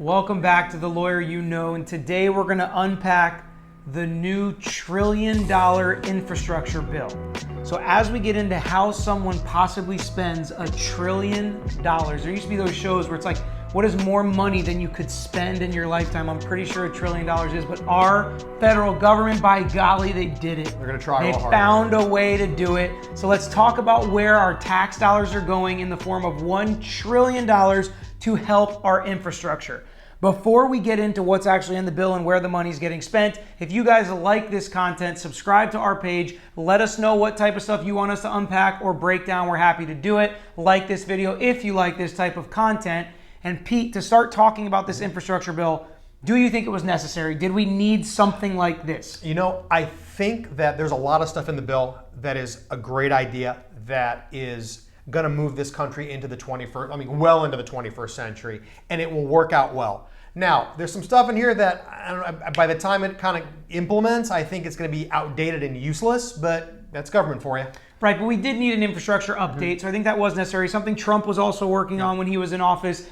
Welcome back to The Lawyer You Know, and today we're going to unpack the new $1 trillion infrastructure bill. So as we get into how someone possibly spends $1 trillion, there used to be those shows where it's like, what is more money than you could spend in your lifetime? I'm pretty sure $1 trillion is, but our federal government, by golly, they did it. They're going to try real hard. They found a way to do it. So let's talk about where our tax dollars are going in the form of $1 trillion to help our infrastructure. Before we get into what's actually in the bill and where the money's getting spent, if you guys like this content, subscribe to our page. Let us know what type of stuff you want us to unpack or break down. We're happy to do it. Like this video if you like this type of content. And Pete, to start talking about this infrastructure bill, do you think it was necessary? Did we need something like this? You know, I think that there's a lot of stuff in the bill that is a great idea that is going to move this country into the 21st, well into the 21st century, and it will work out well. Now, there's some stuff in here that, I don't know, by the time it kind of implements, I think it's going to be outdated and useless, but that's government for you. Right, but we did need an infrastructure update, so I think that was necessary. Something Trump was also working on when he was in office.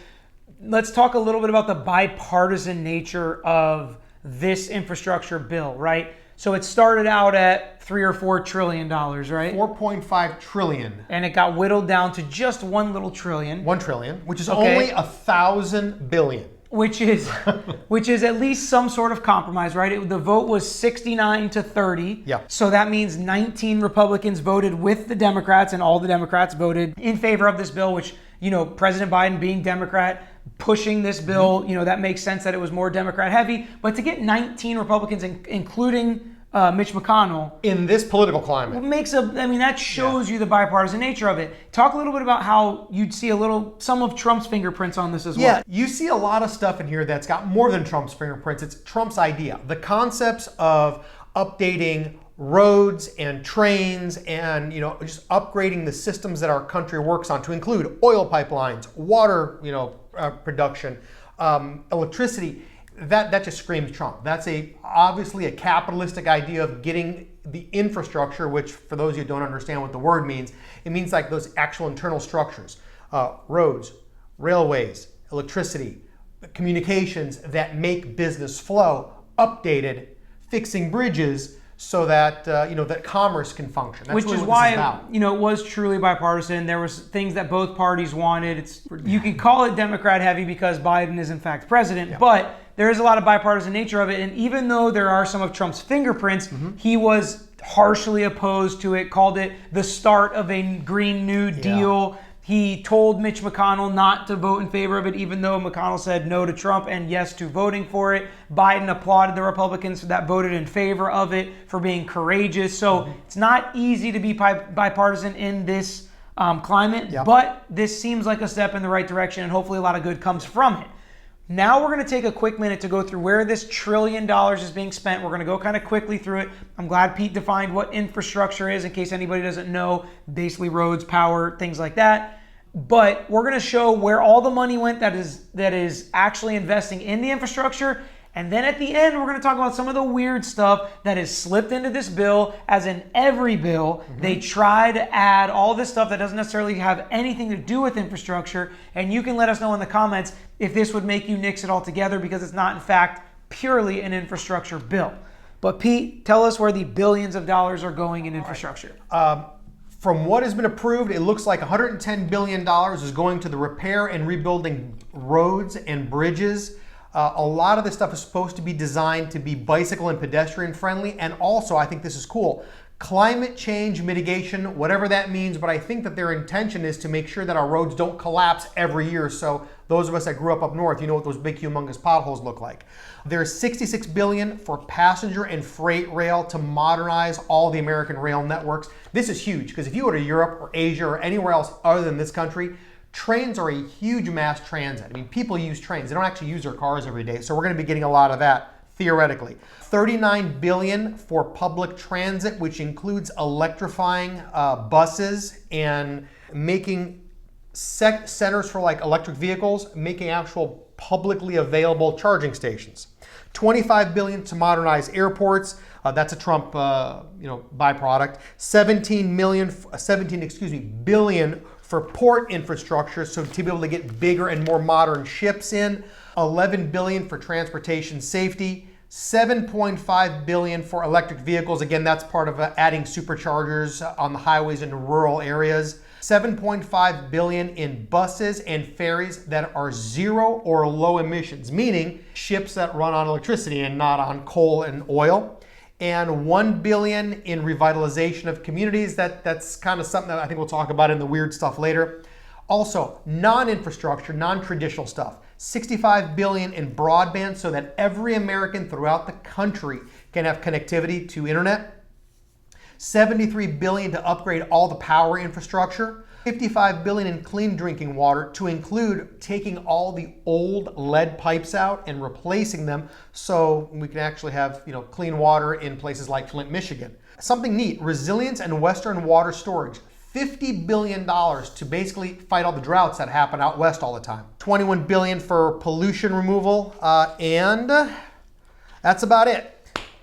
Let's talk a little bit about the bipartisan nature of this infrastructure bill, right? So it started out at $3 or $4 trillion, right? 4.5 trillion. And it got whittled down to just one little trillion. 1 trillion, which is only 1,000 billion. Which is at least some sort of compromise, right? The vote was 69 to 30. Yeah. So that means 19 Republicans voted with the Democrats, and all the Democrats voted in favor of this bill, which, you know, President Biden being Democrat, pushing this bill, you know, that makes sense that it was more Democrat heavy. But to get 19 Republicans, including Mitch McConnell, in this political climate, that shows you the bipartisan nature of it. Talk a little bit about how you'd see some of Trump's fingerprints on this as well. Yeah, you see a lot of stuff in here that's got more than Trump's fingerprints. It's Trump's idea. The concepts of updating roads and trains and, you know, just upgrading the systems that our country works on to include oil pipelines, water, production, electricity. That just screams Trump. That's obviously a capitalistic idea of getting the infrastructure, which for those of you who don't understand what the word means, it means like those actual internal structures, roads, railways, electricity, communications that make business flow, updated, fixing bridges so that that commerce can function. That's which really is what this is why about. it was truly bipartisan. There was things that both parties wanted. You can call it Democrat heavy because Biden is in fact president, but there is a lot of bipartisan nature of it. And even though there are some of Trump's fingerprints, he was harshly opposed to it, called it the start of a Green New Deal. He told Mitch McConnell not to vote in favor of it, even though McConnell said no to Trump and yes to voting for it. Biden applauded the Republicans that voted in favor of it for being courageous. So it's not easy to be bipartisan in this climate, but this seems like a step in the right direction, and hopefully a lot of good comes from it. Now we're going to take a quick minute to go through where this $1 trillion is being spent. We're going to go kind of quickly through it. I'm glad Pete defined what infrastructure is in case anybody doesn't know. Basically roads, power, things like that. But we're going to show where all the money went that is actually investing in the infrastructure. And then at the end, we're going to talk about some of the weird stuff that has slipped into this bill. As in every bill, they try to add all this stuff that doesn't necessarily have anything to do with infrastructure. And you can let us know in the comments if this would make you nix it all together, because it's not, in fact, purely an infrastructure bill. But Pete, tell us where the billions of dollars are going in infrastructure. From what has been approved, it looks like $110 billion is going to the repair and rebuilding roads and bridges. A lot of this stuff is supposed to be designed to be bicycle and pedestrian friendly. And also, I think this is cool, climate change mitigation, whatever that means. But I think that their intention is to make sure that our roads don't collapse every year. So those of us that grew up north, you know what those big humongous potholes look like. There's $66 billion for passenger and freight rail to modernize all the American rail networks. This is huge because if you go to Europe or Asia or anywhere else other than this country, trains are a huge mass transit. I mean, people use trains. They don't actually use their cars every day. So we're going to be getting a lot of that theoretically. $39 billion for public transit, which includes electrifying buses and making centers for like electric vehicles, making actual publicly available charging stations. $25 billion to modernize airports. That's a Trump, byproduct. $17 billion for port infrastructure, so to be able to get bigger and more modern ships in. 11 billion for transportation safety, 7.5 billion for electric vehicles. Again, that's part of adding superchargers on the highways in rural areas. 7.5 billion in buses and ferries that are zero or low emissions, meaning ships that run on electricity and not on coal and oil. And 1 billion in revitalization of communities. That's kind of something that I think we'll talk about in the weird stuff later. Also, non-infrastructure, non-traditional stuff. 65 billion in broadband so that every American throughout the country can have connectivity to internet. 73 billion to upgrade all the power infrastructure. 55 billion in clean drinking water, to include taking all the old lead pipes out and replacing them so we can actually have, clean water in places like Flint, Michigan. Something neat, resilience and western water storage. $50 billion to basically fight all the droughts that happen out west all the time. 21 billion for pollution removal, and that's about it.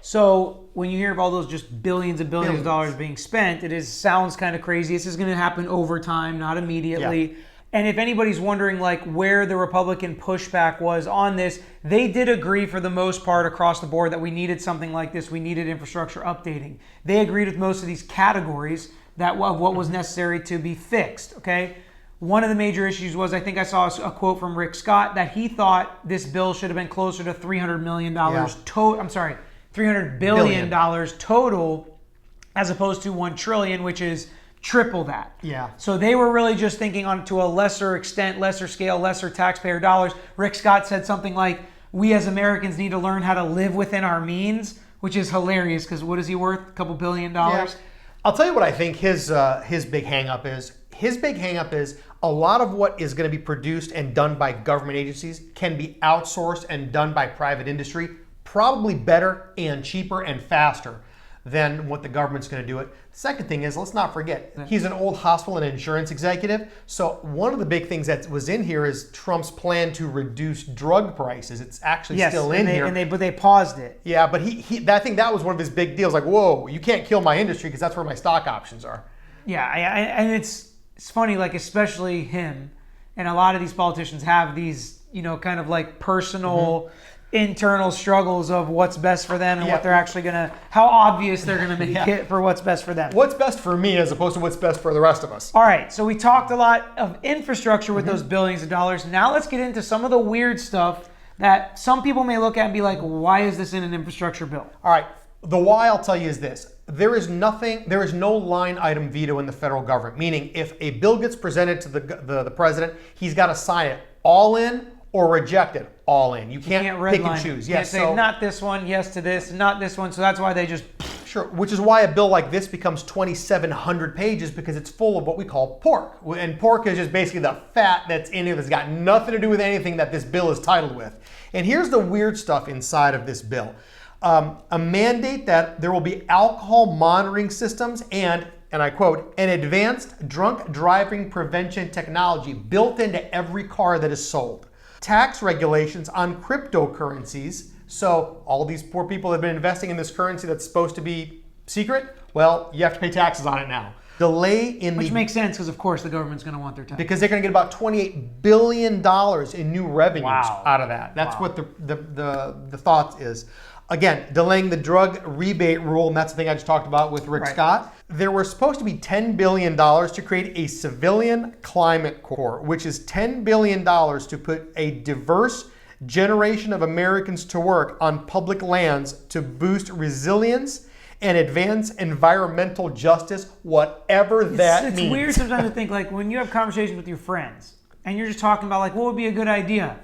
So when you hear of all those just billions and billions of dollars being spent, sounds kind of crazy. This is going to happen over time, not immediately. Yeah. And if anybody's wondering where the Republican pushback was on this, they did agree for the most part across the board that we needed something like this. We needed infrastructure updating. They agreed with most of these categories of what was necessary to be fixed, okay? One of the major issues was, I think I saw a quote from Rick Scott that he thought this bill should have been closer to $300 million $300 billion total, as opposed to $1 trillion, which is triple that. Yeah. So they were really just thinking on to a lesser extent, lesser scale, lesser taxpayer dollars. Rick Scott said something like, we as Americans need to learn how to live within our means, which is hilarious because what is he worth? A couple $2 billion? Yeah. I'll tell you what I think his big hang-up is. His big hang-up is a lot of what is going to be produced and done by government agencies can be outsourced and done by private industry, probably better and cheaper and faster than what the government's going to do it. The second thing is, let's not forget, he's an old hospital and insurance executive. So one of the big things that was in here is Trump's plan to reduce drug prices. It's actually still in here. But they paused it. Yeah, but I think that was one of his big deals. Like, whoa, you can't kill my industry because that's where my stock options are. Yeah, and it's funny, especially him and a lot of these politicians have these, kind of personal internal struggles of what's best for them and what they're actually how obvious they're gonna make it for what's best for them. What's best for me as opposed to what's best for the rest of us. All right, so we talked a lot of infrastructure with those billions of dollars. Now let's get into some of the weird stuff that some people may look at and be like, why is this in an infrastructure bill? All right, the why I'll tell you is this. There is no line item veto in the federal government, meaning if a bill gets presented to the president, he's got to sign it all in or reject it all in. You can't pick and choose. You can't say not this one, yes to this, not this one. So that's why they just... Sure, which is why a bill like this becomes 2,700 pages because it's full of what we call pork. And pork is just basically the fat that's in here that's got nothing to do with anything that this bill is titled with. And here's the weird stuff inside of this bill. A mandate that there will be alcohol monitoring systems and I quote, an advanced drunk driving prevention technology built into every car that is sold. Tax regulations on cryptocurrencies. So all these poor people have been investing in this currency that's supposed to be secret. Well, you have to pay taxes on it now. Delay in Which makes sense because, of course, the government's going to want their tax. Because they're going to get about $28 billion in new revenues out of that. That's what the thought is. Again, delaying the drug rebate rule, and that's the thing I just talked about with Rick Scott. There were supposed to be $10 billion to create a civilian climate corps, which is $10 billion to put a diverse generation of Americans to work on public lands to boost resilience and advance environmental justice, whatever that means. It's weird sometimes to think, when you have conversations with your friends and you're just talking about, what would be a good idea?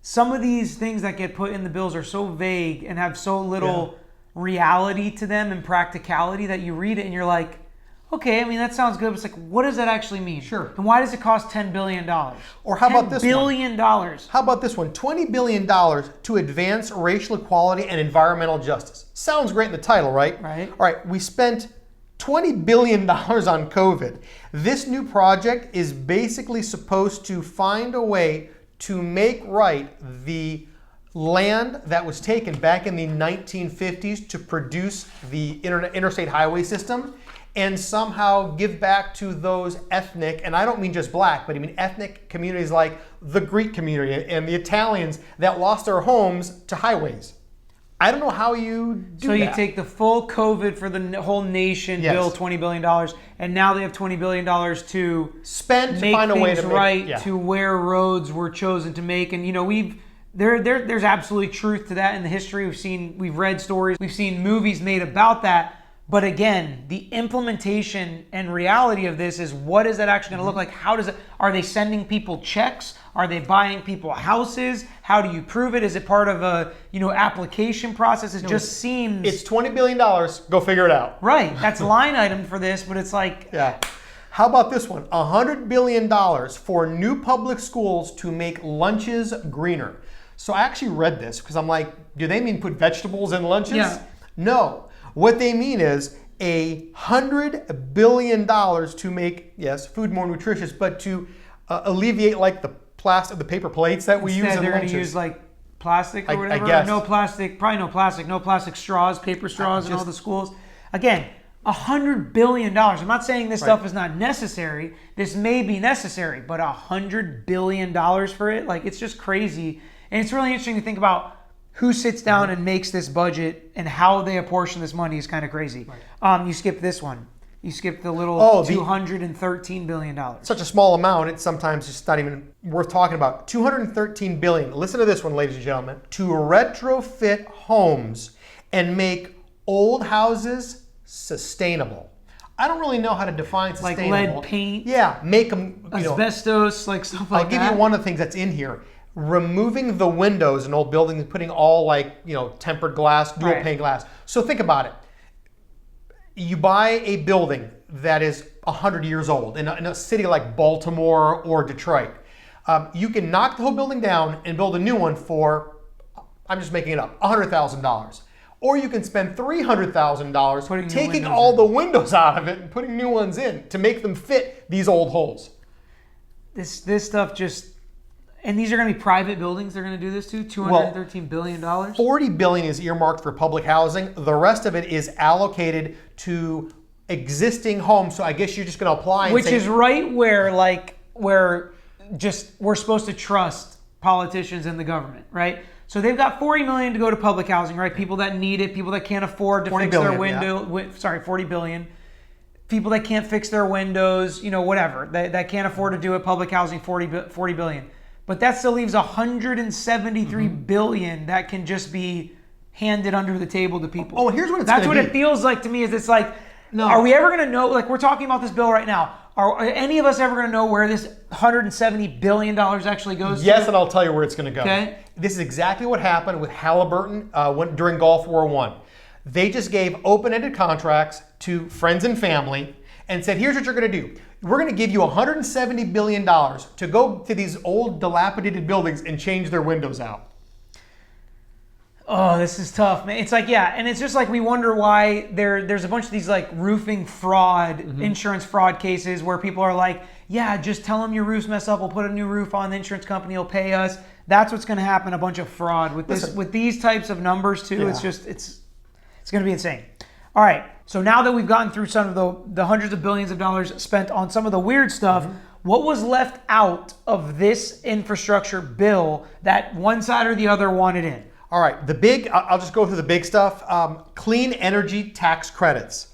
Some of these things that get put in the bills are so vague and have so little reality to them and practicality that you read it and you're like, okay, that sounds good. But it's what does that actually mean? Sure. And why does it cost $10 billion? Or how about this $10 billion. How about this one? $20 billion to advance racial equality and environmental justice. Sounds great in the title, right? Right. All right, we spent $20 billion on COVID. This new project is basically supposed to find a way to make right the land that was taken back in the 1950s to produce the interstate highway system and somehow give back to those ethnic, and I don't mean just black, but I mean ethnic communities like the Greek community and the Italians that lost their homes to highways. I don't know how you do that. So you take the full COVID for the whole nation bill, $20 billion, and now they have $20 billion to spend to make find a way things to right to where roads were chosen to make. And there's absolutely truth to that in the history. We've read stories, we've seen movies made about that. But again, the implementation and reality of this is, what is that actually going to look like? Are they sending people checks? Are they buying people houses? How do you prove it? Is it part of a application process? It just seems... It's $20 billion. Go figure it out. Right. That's line item for this, but it's like... Yeah. How about this one? $100 billion for new public schools to make lunches greener. So I actually read this because I'm like, do they mean put vegetables in lunches? Yeah. No. What they mean is $100 billion to make, yes, food more nutritious, but to alleviate like the plastic, the paper plates that we use in lunches. They're going to use like plastic or whatever. I guess. No plastic, probably no plastic straws, paper straws in all the schools. Again, $100 billion. I'm not saying this stuff is not necessary. This may be necessary, but $100 billion for it, like, it's just crazy. And it's really interesting to think about who sits down and makes this budget and how they apportion this money is kind of crazy. Right. You skipped this one. You skipped the little $213 billion. Such a small amount, it's sometimes just not even worth talking about. $213 billion. Listen to this one, ladies and gentlemen. To retrofit homes and make old houses sustainable. I don't really know how to define sustainable. Like lead paint. Yeah, make them, asbestos, like stuff like that. I'll give you one of the things that's in here. Removing the windows in old buildings and putting all tempered glass, dual pane glass. So think about it. You buy a building that is 100 years old in a city like Baltimore or Detroit. You can knock the whole building down and build a new one for, I'm just making it up, $100,000. Or you can spend $300,000 taking all the windows out of it and putting new ones in to make them fit these old holes. This stuff just... And these are going to be private buildings they're going to do this to? $213 billion? $40 billion is earmarked for public housing. The rest of it is allocated to existing homes. So I guess you're just going to apply and Which is right where we're supposed to trust politicians and the government, right? So they've got $40 million to go to public housing, right? People that need it, people that can't afford to fix their window. $40 billion. People that can't fix their windows, whatever. That can't afford to do it, public housing, $40 billion. But that still leaves $173 billion that can just be handed under the table to people. Oh, here's what it's That's what it feels like to me. Is it's like, no. Are we ever going to know? Like, we're talking about this bill right now. Are any of us ever going to know where this $170 billion actually goes to? Yes, and I'll tell you where it's going to go. Okay. This is exactly what happened with Halliburton during Gulf War I. They just gave open-ended contracts to friends and family and said, here's what you're going to do. We're going to give you $170 billion to go to these old dilapidated buildings and change their windows out. Oh, this is tough, man. It's like, yeah, and it's just like we wonder why there's a bunch of these like roofing fraud, insurance fraud cases where people are like, yeah, just tell them your roof's messed up. We'll put a new roof on. The insurance company will pay us. That's what's going to happen. A bunch of fraud with this, with these types of numbers too. Yeah. It's going to be insane. All right. So now that we've gotten through some of the hundreds of billions of dollars spent on some of the weird stuff, what was left out of this infrastructure bill that one side or the other wanted in? All right, I'll just go through the big stuff. Clean energy tax credits.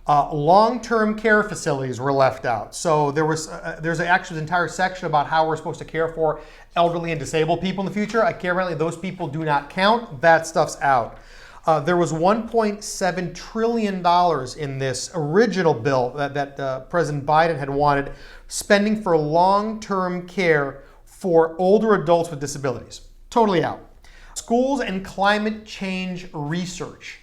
Long-term care facilities were left out. So there's actually an entire section about how we're supposed to care for elderly and disabled people in the future. Apparently those people do not count. That stuff's out. There was $1.7 trillion in this original bill that President Biden had wanted, spending for long-term care for older adults with disabilities. Totally out. Schools and climate change research.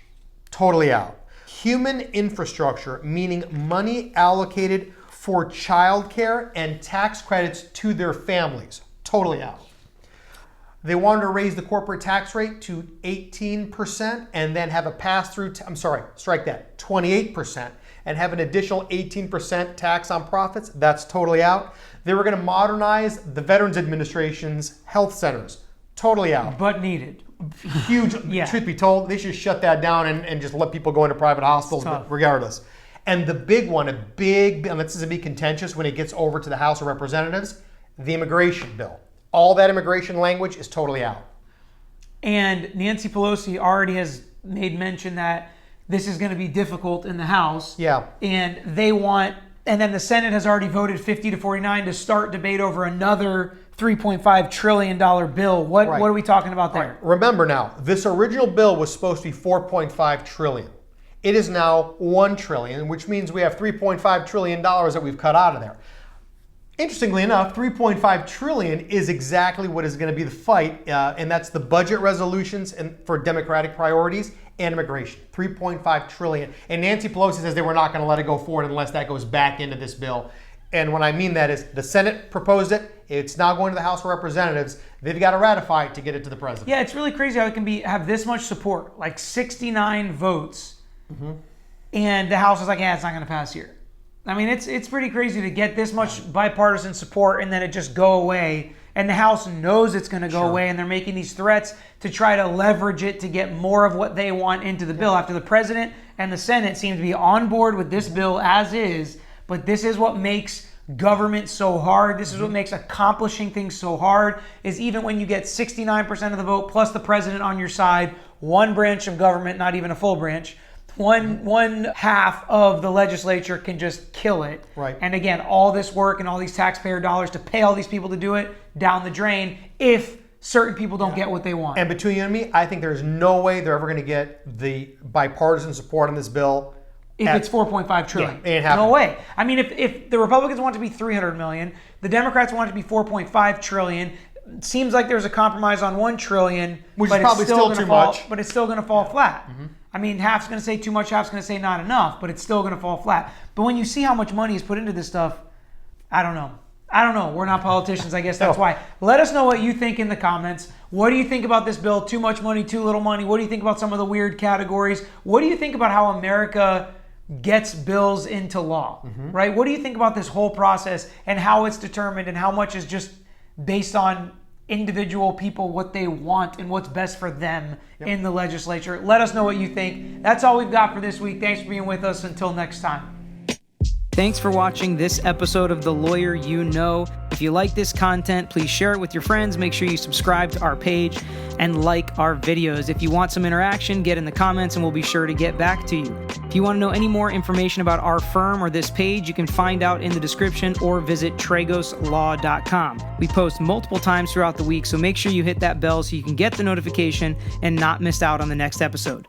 Totally out. Human infrastructure, meaning money allocated for childcare and tax credits to their families. Totally out. They wanted to raise the corporate tax rate to 18% and then have a pass-through, 28%, and have an additional 18% tax on profits. That's totally out. They were going to modernize the Veterans Administration's health centers. Totally out. But needed. Huge, Yeah. Truth be told, they should shut that down and just let people go into private hospitals regardless. And the big one, and this is going to be contentious when it gets over to the House of Representatives, the immigration bill. All that immigration language is totally out. And Nancy Pelosi already has made mention that this is going to be difficult in the House. Yeah. And then the Senate has already voted 50-49 to start debate over another $3.5 trillion bill. What are we talking about there? Right. Remember now, this original bill was supposed to be $4.5 trillion. It is now $1 trillion, which means we have $3.5 trillion that we've cut out of there. Interestingly enough, $3.5 trillion is exactly what is going to be the fight, and that's the budget resolutions and for Democratic priorities and immigration. $3.5 trillion. And Nancy Pelosi says they were not going to let it go forward unless that goes back into this bill. And what I mean that is the Senate proposed it. It's now going to the House of Representatives. They've got to ratify it to get it to the president. Yeah, it's really crazy how it can have this much support, like 69 votes, and the House is like, yeah, it's not going to pass here. I mean, it's pretty crazy to get this much bipartisan support and then it just go away. And the House knows it's going to go away, and they're making these threats to try to leverage it to get more of what they want into the bill. After the president and the Senate seem to be on board with this bill as is, but this is what makes government so hard. This is what makes accomplishing things so hard, is even when you get 69% of the vote plus the president on your side, one branch of government, not even a full branch, one half of the legislature can just kill it. Right. And again, all this work and all these taxpayer dollars to pay all these people to do it down the drain if certain people don't get what they want. And between you and me, I think there's no way they're ever going to get the bipartisan support on this bill. If it's $4.5 trillion. Yeah, ain't happening. No way. I mean, if the Republicans want it to be $300 million, the Democrats want it to be $4.5 trillion, it seems like there's a compromise on $1 trillion, which is probably still too much. But it's still going to fall flat. I mean, half's going to say too much, half's going to say not enough, but it's still going to fall flat. But when you see how much money is put into this stuff, I don't know. We're not politicians. I guess that's why. Let us know what you think in the comments. What do you think about this bill? Too much money, too little money? What do you think about some of the weird categories? What do you think about how America gets bills into law, right? What do you think about this whole process and how it's determined and how much is just based on individual people, what they want and what's best for them in the legislature? Let us know what you think. That's all we've got for this week. Thanks for being with us. Until next time. Thanks for watching this episode of The Lawyer You Know. If you like this content, please share it with your friends. Make sure you subscribe to our page and like our videos. If you want some interaction, get in the comments and we'll be sure to get back to you. If you want to know any more information about our firm or this page, you can find out in the description or visit tragoslaw.com. We post multiple times throughout the week, so make sure you hit that bell so you can get the notification and not miss out on the next episode.